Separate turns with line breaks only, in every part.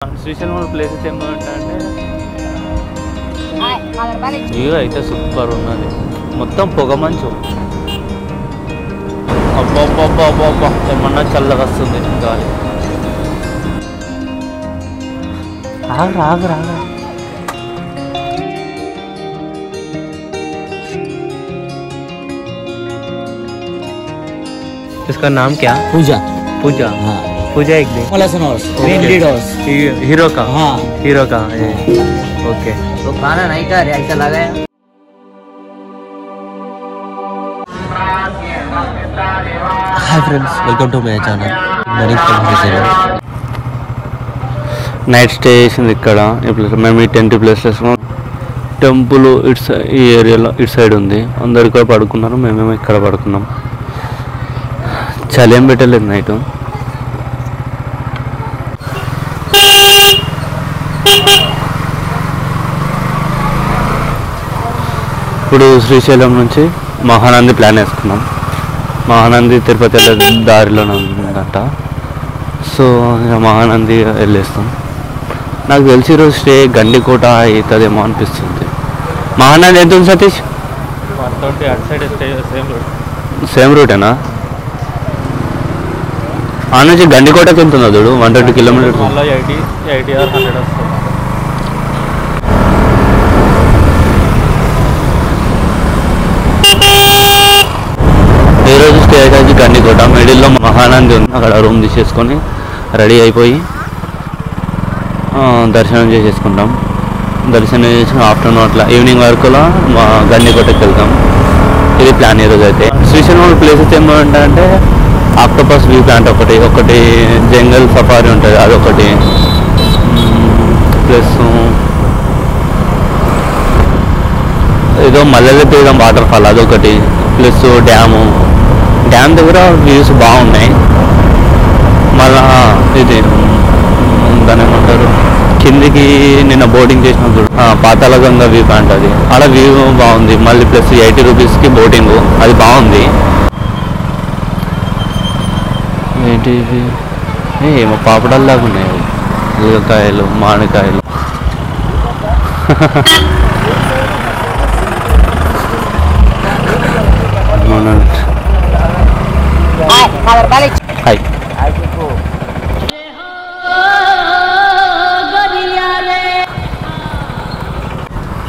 Srisailam places ఏమంటే view అయితే super ఉన్నది. మొత్తం పొగ మంచు. అబ్బా ఏమన్నా చల్లగా వస్తుంది గాలి. ఆగరా इसका नाम क्या? पूजा हाँ पूजा एक दिन हीरो का ओके
तो खाना नहीं खा रहे ऐसा लगा है।
Hi friends, welcome to my channel
night stay చేసింది ఇక్కడ. ఇప్పుడు మేము ఈ టెంట్ ప్లేసెస్ టెంపుల్ ఈ ఏరియాలో ఇటు సైడ్ ఉంది. అందరు ఇక్కడ పడుకున్నారు, మేమేమో ఇక్కడ పడుకున్నాం. చలి ఏం పెట్టలేదు నైట్. ఇప్పుడు శ్రీశైలం నుంచి మహానంది ప్లాన్ వేసుకున్నాం. మహానంది తిరుపతి వెళ్ళే దారిలోనే ఉందంట. సో మహానంది వెళ్ళేస్తాం. నాకు తెలిసి ఈరోజు స్టే గండికోట అవుతుందేమో అనిపిస్తుంది. మహానంది ఎంత ఉంది సతీష్? సేమ్ రూటేనా? ఆ నుంచి గండికోటకి ఎంత ఉందో చూడు, 120 కిలోమీటర్స్. ఈరోజు స్టే అయితే గండికోట. మిడిల్లో మహానంది ఉంది. అక్కడ రూమ్ తీసేసుకొని రెడీ అయిపోయి దర్శనం చేసేసుకుంటాం. దర్శనం చేసి ఆఫ్టర్నూన్ అట్లా ఈవినింగ్ వరకులా మా గండికోటకి వెళ్తాం. ఇది ప్లాన్ ఈరోజు అయితే. శ్రీశైలం ప్లేసెస్ ఏమంటే ఆక్టోపస్ వ్యూ పాయింట్ ఒకటి జంగల్ సఫారీ ఉంటుంది, అదొకటి. ప్లస్ ఏదో మల్లెల తీరం వాటర్ ఫాల్ అదొకటి. ప్లస్ డ్యామ్ దగ్గర వ్యూస్ బాగున్నాయి. మళ్ళా ఇది దాని ఏమంటారు, కిందికి నిన్న బోటింగ్ చేసినప్పుడు పాతాళగంగా వ్యూ పాయింట్, అది అలా వ్యూ బాగుంది. మళ్ళీ ప్లస్ 80 రూపీస్కి బోటింగ్, అది బాగుంది. ఏంటి ఇవి? ఏమో పాపడల్లాగా ఉన్నాయి. ఉల్లకాయలు, మామిడికాయలు. హాయ్.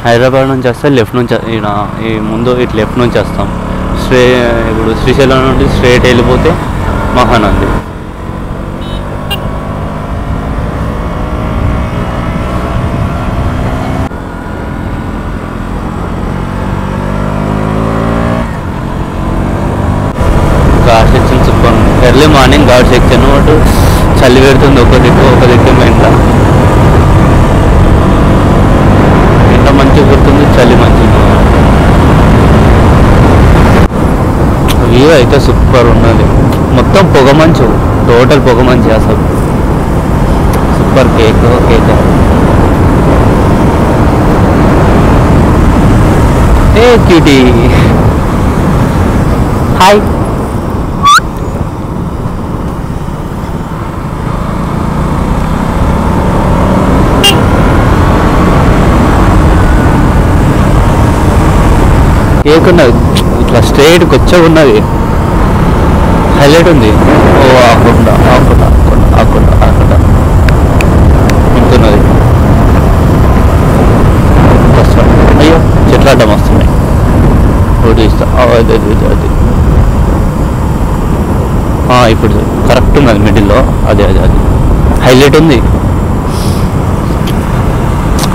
హైదరాబాద్ నుంచి వస్తే లెఫ్ట్ నుంచి ఈ ముందు ఇటు లెఫ్ట్ నుంచి వస్తాం. ఇప్పుడు శ్రీశైలం నుండి స్ట్రైట్ వెళ్ళిపోతే Mahanandi. Ghat section super. Early morning ghat section అటు చలి పెడుతుంది. ఒక దిక్కు ఇంట్లో మంచిగా పెడుతుంది, చలి మంచిగా. వ్యూ అయితే సూపర్ ఉన్నది. మొత్తం పొగ మంచు, టోటల్ పొగ మంచి. అసలు సూపర్. కేక్ ఏ క్యూటీ. హాయ్. కేక్ ఉన్నది ఇట్లా స్ట్రైట్కి వచ్చే ఉన్నది. హైలైట్ ఉంది. ఓ ఆకుండా ఇంకున్నది. అయ్యో చెట్లు అడ్డం వస్తున్నాయి. ఒకటి ఇస్తా. అది ఇప్పుడు కరెక్ట్ ఉన్నది మిడిల్లో. అది హైలైట్ ఉంది.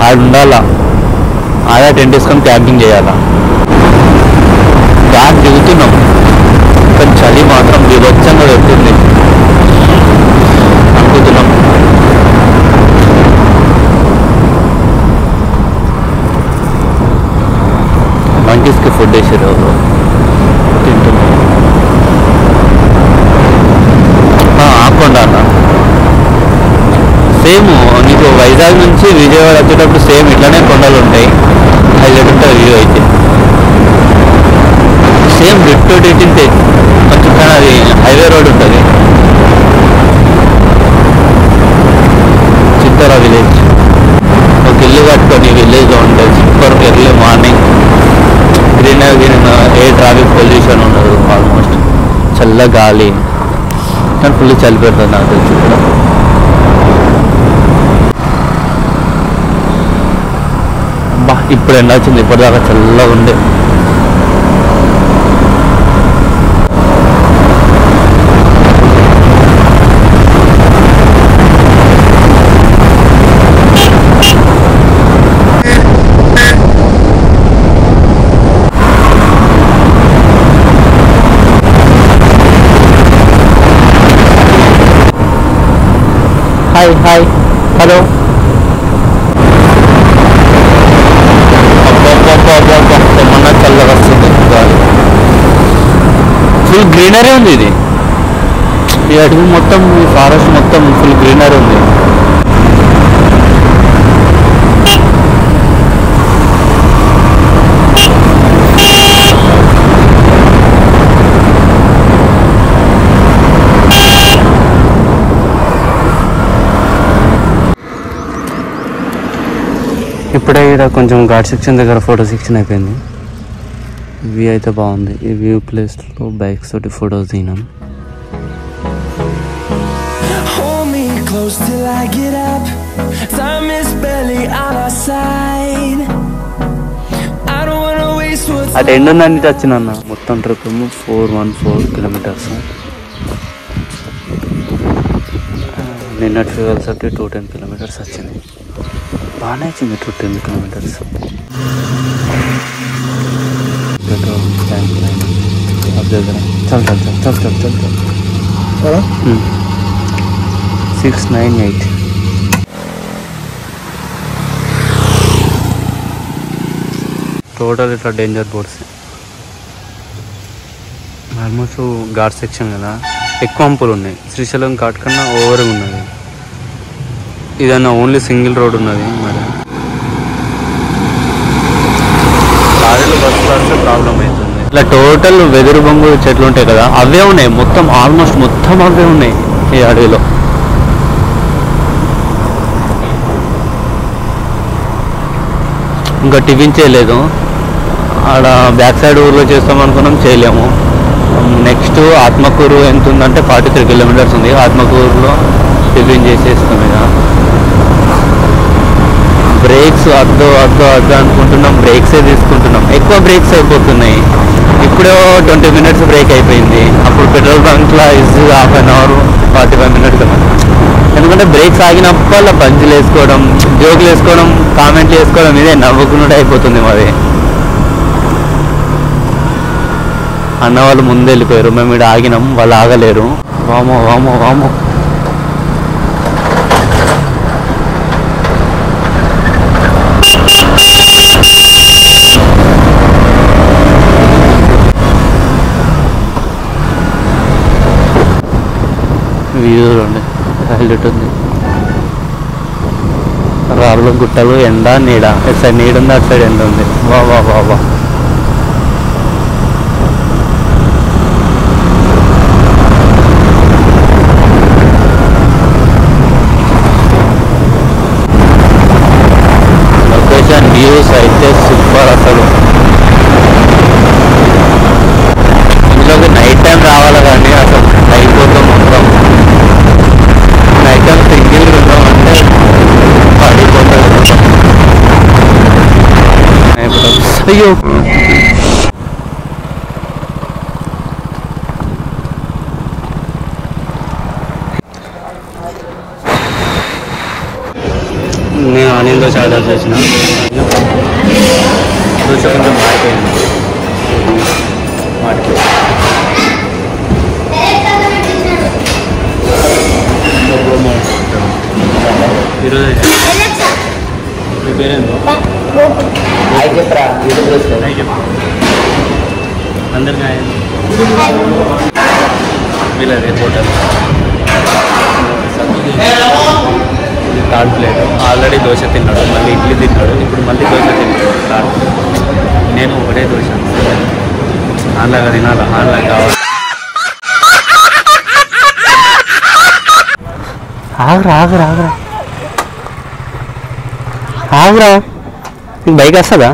ఆడ ఉండాలా, ఆడా టెంట్ వేసుకొని క్యాంపింగ్ చేయాలా. ఘాట్ దిగుతున్నాం, కానీ చలి మాత్రం వివచ్చంగా పెడుతుంది అనుకుంటున్నాం. మంకీస్కి ఫుడ్ వేసారు, తింటున్నాం. ఆకుండా అన్న సేమ్ నీకు వైజాగ్ నుంచి విజయవాడ వచ్చేటప్పుడు సేమ్ ఇట్లానే కొండలు ఉంటాయి. హైలైట్ ఉంటుంది వ్యూ అయితే. సేమ్ డిట్టు డిట్టింతే కొంచెం, కానీ అది హైవే రోడ్ ఉంటుంది. ట్రాఫిక్ పొల్యూషన్ ఉండదు ఆల్మోస్ట్, చల్ల గాలి, కానీ ఫుల్ చలి పెడుతుంది నాకు తెలిసి కూడా. బా ఇప్పుడు ఎండ వచ్చింది, ఇప్పటిదాకా చల్లగా ఉండే. Hi hi hello. ఏమన్నా చల్లగా వస్తుంది గాలి, ఫుల్ గ్రీనరీ ఉంది. ఇది ఈ అడవి మొత్తం, ఈ ఫారెస్ట్ మొత్తం ఫుల్ గ్రీనరీ ఉంది. ఇప్పుడే ఇక్కడ కొంచెం ఘాట్ సెక్షన్ దగ్గర ఫోటో సెక్షన్ అయిపోయింది. వ్యూ అయితే బాగుంది. ఈ వ్యూ ప్లేస్లో బైక్స్ తోటి ఫొటోస్ దిగినాం. అటు ఎండ్ ఉందని వచ్చిన మొత్తం ట్రిప్ 414 కిలోమీటర్స్. నిన్న 210 కిలోమీటర్స్ వచ్చింది. బాగానే వచ్చింది 210 కిలోమీటర్స్. పెట్రోల్ ట్యాంక్ దగ్గర చల్ 698. టోటల్ ఇట్లా danger boards. Almost ghat section కదా, ఎక్కువ వంపులు ఉన్నాయి. శ్రీశైలం ఘాట్ కన్నా ఓవర్గా ఉన్నది. ఇదన్నా ఓన్లీ సింగిల్ రోడ్ ఉన్నది. మరి లారీలు బస్సులు వస్తే ప్రాబ్లం అవుతుంది. ఇట్లా టోటల్ వెదురు బొంగు చెట్లు ఉంటాయి కదా, అవే ఉన్నాయి మొత్తం, ఆల్మోస్ట్ మొత్తం అవే ఉన్నాయి ఈ అడవిలో. ఇంకా టిఫిన్ చేయలేదు. ఆడ బ్యాక్ సైడ్ ఊర్లో చేస్తాం అనుకున్నాం, చేయలేము. నెక్స్ట్ ఆత్మకూరు ఎంత ఉందంటే 43 కిలోమీటర్స్ ఉంది. ఆత్మకూరులో టిఫిన్ చేసేస్తాం. ఇక బ్రేక్స్ వద్దు అనుకుంటున్నాం, బ్రేక్సే తీసుకుంటున్నాం. ఎక్కువ బ్రేక్స్ అయిపోతున్నాయి. ఇప్పుడే 20 మినిట్స్ బ్రేక్ అయిపోయింది. అప్పుడు పెట్రోల్ బంక్లో ఈజీగా హాఫ్ అన్ అవర్ 45 మినిట్స్ కదా. ఎందుకంటే బ్రేక్స్ ఆగినప్పుడు పంచులు వేసుకోవడం, జోకులు వేసుకోవడం, కామెంట్లు వేసుకోవడం, ఇదే నవ్వుకున్నట్టు అయిపోతుంది మాది. అన్న వాళ్ళు ముందు వెళ్ళిపోయారు, మేము ఇక్కడ ఆగినాం, వాళ్ళు ఆగలేరు. వామో వీడియోలు ఉండే హైలైట్ ఉంది. రాళ్ళు గుట్టలు, ఎండ నీడ. ఇటు సైడ్ నీడ ఉంది, అటు సైడ్ ఎండ ఉంది. వా లొకేషన్ వ్యూస్ అయితే సూపర్. అసలు ఇందులోకి నైట్ టైం రావాలి కానీ అసలు అయిపోతాం మొత్తం. నైట్ టైం సింగిల్ ఉన్నామంటే పడిపోతుంది. అయ్యో నేను ఆనియన్ దోశ ఆర్డర్ చేసిన. దోశ కొంచెం మారిపోయింది. ఈరోజు మీ పేరేందో అందరికీ వీళ్ళది hotel. Third plate. Already dosa తిన్నాడు, మళ్ళీ ఇడ్లీ తిన్నాడు, ఇప్పుడు మళ్ళీ దోశ తిన్నాడు. నేను ఒకటే దోశ అలాగా తినాలి, అలా కావాలి. ఆగురా నీకు బైక్ వస్తుందా?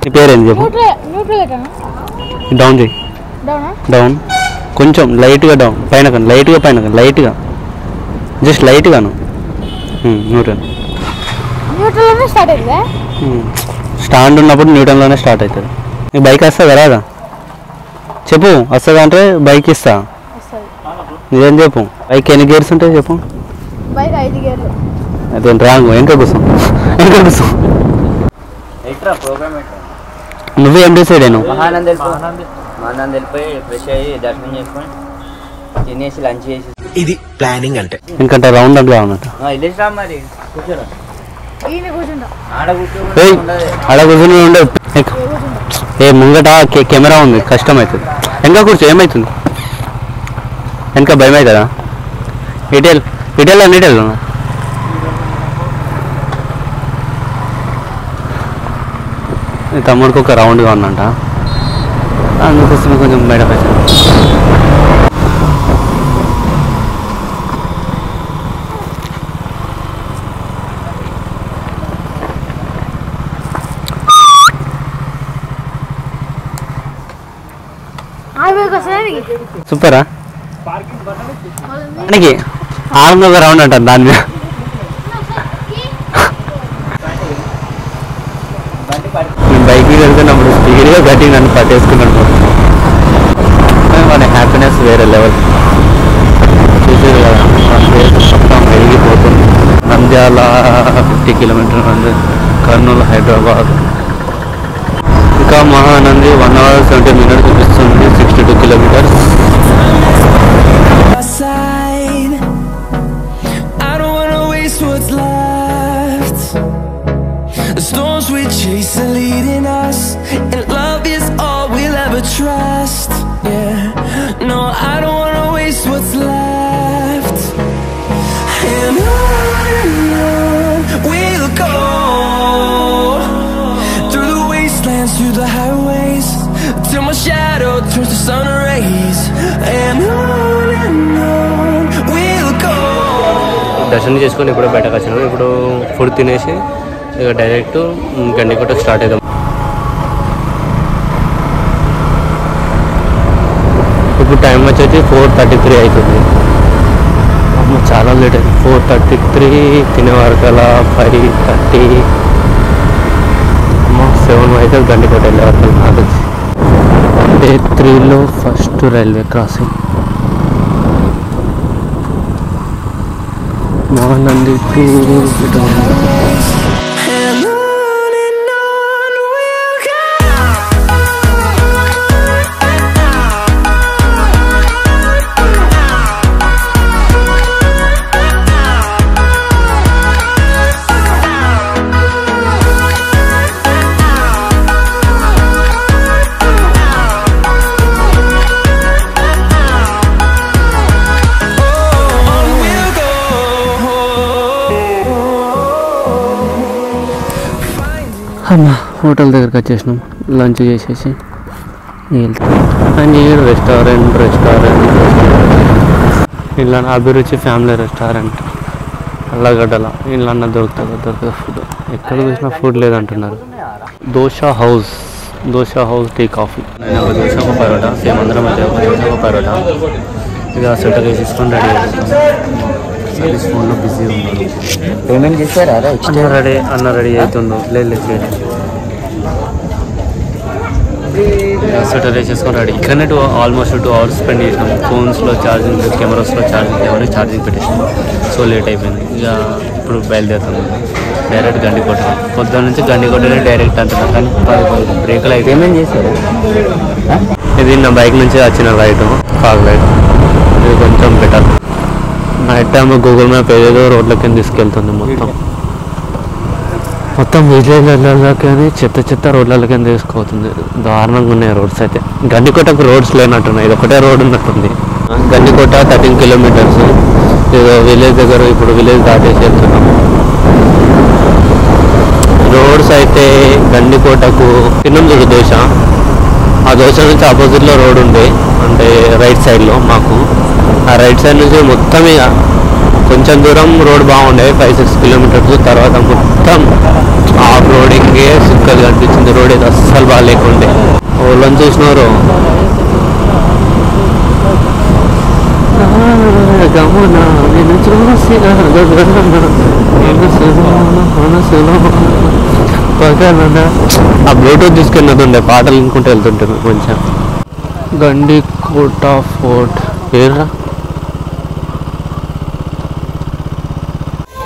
నీ పేరేంది చెప్పు. డౌన్ చేయి, డౌన్ కొంచెం లైట్గా డౌన్, పైన కానీ లైట్గా, పైన కానీ లైట్గా, జస్ట్ లైట్గాను. న్యూటన్ స్టాండ్ ఉన్నప్పుడు న్యూటన్లోనే స్టార్ట్ అవుతుంది. ఈ బైక్ వస్తుందా రాదా చెప్పు. వస్తుందా అంటే బైక్ ఇస్తా. నిజం చెప్పు. బైక్ ఎన్ని గేర్స్ ఉంటాయి చెప్పు. అదే రాంగ్. వెనక కూర్చో, వెనక కూర్చో. నువ్వు ఏం డిసైడ్ అయినావు?
ఫ్రెష్ అయ్యి దర్శనం చేసుకొని తినేసి లంచ్ చేసి
ఇది ప్లానింగ్ అంటే
ఎందుకంటే రౌండ్ అంటే రావన్నట్టు
వెళ్ళేసిరా మరి. కూర్చోరా
ఆడ కూర్చొని ఉండే. ఏ ముంగట కెమెరా ఉంది, కష్టం అవుతుంది. వెనక కూర్చో, ఏమవుతుంది? వెనక భయం అవుతుందా? ఇటెల్ ఇటెల్ అని ఇటెల్ తమ్ముడికి ఒక రౌండ్గా ఉందంట, అందుకోసం కొంచెం బయటకు వచ్చాను. సూపరా మనకి ఆనంద ఒక రౌండ్ అంటారు దాని మీద. బైక్ మీద వెళ్తున్నప్పుడు స్పీడ్గా గట్టి నన్ను పట్టేసుకున్నాను. వాళ్ళ హ్యాపీనెస్ వేరే లెవెల్. చూసేది కదా మొత్తం పెరిగిపోతుంది. నంద్యాల 50 కిలోమీటర్ ఉంది, కర్నూలు హైదరాబాద్. ఇంకా మహానంది 1 hour 70 minutes చూపిస్తుంది, 62 kilometers.
I don't wanna waste what's left. The storms we chase are leading us, and love is all we'll ever trust. Yeah, no, I don't wanna waste what's left. And on we'll go, through the wastelands, through the highways, till my shadow turns to sun rays. And on we'll go.
దర్శనం చేసుకొని ఇప్పుడు బయటకు వచ్చినాము. ఇప్పుడు food తినేసి ఇక direct గండికోటకు start అవుతాం. ఇప్పుడు టైం వచ్చేసి 4:33 అవుతుంది. చాలా లేట్ అయింది. 4:33 తినే వరకు అలా 5:30 7 అయితే గండికోట వెళ్ళే వరకు నాకు వచ్చి. డే 3లో first railway crossing. Mahanandi to Amma hotel దగ్గరికి వచ్చేసినాం. లంచ్ చేసేసి వెళ్తాం. అండ్ రెస్టారెంట్ ఇలా అభిరుచి ఫ్యామిలీ రెస్టారెంట్ అల్లగడ్డల ఇలా దొరుకుతుంది ఫుడ్. ఎక్కడ చూసినా ఫుడ్ లేదంటున్నారు. Dosa house tea coffee. నేను ఒక దోశ ఒక పరోటా, సేమ్ అందరం అయితే ఒక దోశ ఒక పరోటా. ఇక సెటర్ వేసేసుకొని రెడీ అవుతాం. సర్వీస్ ఫోన్లో బిజీ ఉన్నాడు.
పేమెంట్ చేశారా?
అన్న రెడీ అవుతుండు. లేదు సెటర్ వేసేసుకొని రెడీ. ఇక్కడనే ఆల్మోస్ట్ 2 hours స్పెండ్ చేసినాం. ఫోన్స్లో ఛార్జింగ్, కెమెరాస్లో ఛార్జింగ్ లేవని ఛార్జింగ్ పెట్టేసినాం. సో లేట్ అయిపోయింది. ఇక ఇప్పుడు బయలుదేరుతాం డైరెక్ట్ గండికోట. పొద్దున్న నుంచి గండికోటనే డైరెక్ట్ అంటున్నాం. కానీ బ్రేక్లు అయితే
పేమెంట్ చేశారా?
ఇది నా బైక్ నుంచి వచ్చిన లైట్, ఫాగ్ లైట్. ఇది కొంచెం better. Night time Google map ఏదేదో రోడ్ల కింద తీసుకెళ్తుంది. మొత్తం విలేజ్లకి చెత్త రోడ్ల కింద తీసుకుపోతుంది. దారుణంగా ఉన్నాయి రోడ్స్ అయితే. గండికోటకు రోడ్స్ లేనట్టున్నాయి. ఇది ఒకటే రోడ్ ఉన్నట్టుంది. గండికోట 13 kilometers. ఏదో విలేజ్ దగ్గర ఇప్పుడు విలేజ్ దాటేసి వెళ్తున్నాం. రోడ్స్ అయితే గండికోటకు తిన్నాం చూడు దోశ. ఆ దోశ నుంచి ఆపోజిట్లో రోడ్ ఉండే, అంటే రైట్ సైడ్లో మాకు. ఆ రైట్ సైడ్ నుంచి మొత్తం ఇక కొంచెం దూరం రోడ్ బాగుండే 5-6 కిలోమీటర్స్. తర్వాత మొత్తం ఆఫ్ రోడింగే సుక్కలు కనిపించింది. రోడ్ అయితే అస్సలు బాగా లేకుండే. వాళ్ళని చూసినారు ఆ బ్లూటూత్ తీసుకెళ్ళతుండే పాటలు వినుకుంటూ వెళ్తుంటాను. కొంచెం గండికోట ఫోర్ట్ పేర్రా.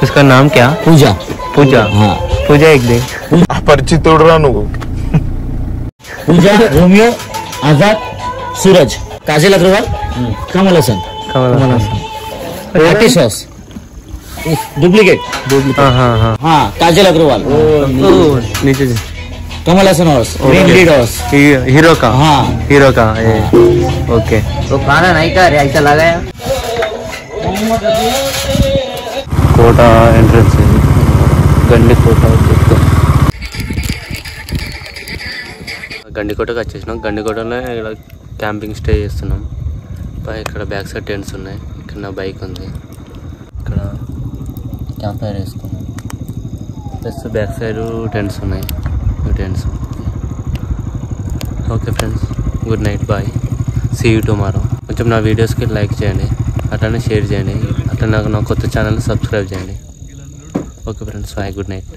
इसका नाम क्या?
पूजा
पूजा.
हाँ
पूजा एक दे.
అపరిచితుడు రా నువ్వు.
पूजा रोमियो आजाद सूरज काजल अग्रवाल कमल हसन आर्टिस्ट सॉस डुप्लीकेट
हाँ हाँ हाँ.
हाँ काजल अग्रवाल
नीचे
Kamal Haasan horse main lead horse
hero का.
हाँ
हीरो का. ओके.
तो खाना नहीं खा रहे, ऐसा लगाया.
కోట ఎంట్రన్స్ గండికోట. గండికోటకి వచ్చేసినాం. గండికోటలో ఇక్కడ క్యాంపింగ్ స్టే చేస్తున్నాం. ఇక్కడ బ్యాక్ సైడ్ టెంట్స్ ఉన్నాయి. ఇక్కడ నా బైక్ ఉంది. ఇక్కడ క్యాంప్ ఫైర్ వేసుకున్నాం. ప్లస్ బ్యాక్ సైడ్ టెంట్స్ ఉన్నాయి. Tents. Okay friends, good night, bye, see you tomorrow. కొంచెం నా వీడియోస్కి లైక్ చేయండి, అట్లనే షేర్ చేయండి, అట్లా నాకు నా కొత్త ఛానల్ని సబ్స్క్రైబ్ చేయండి. Okay friends, bye, good night.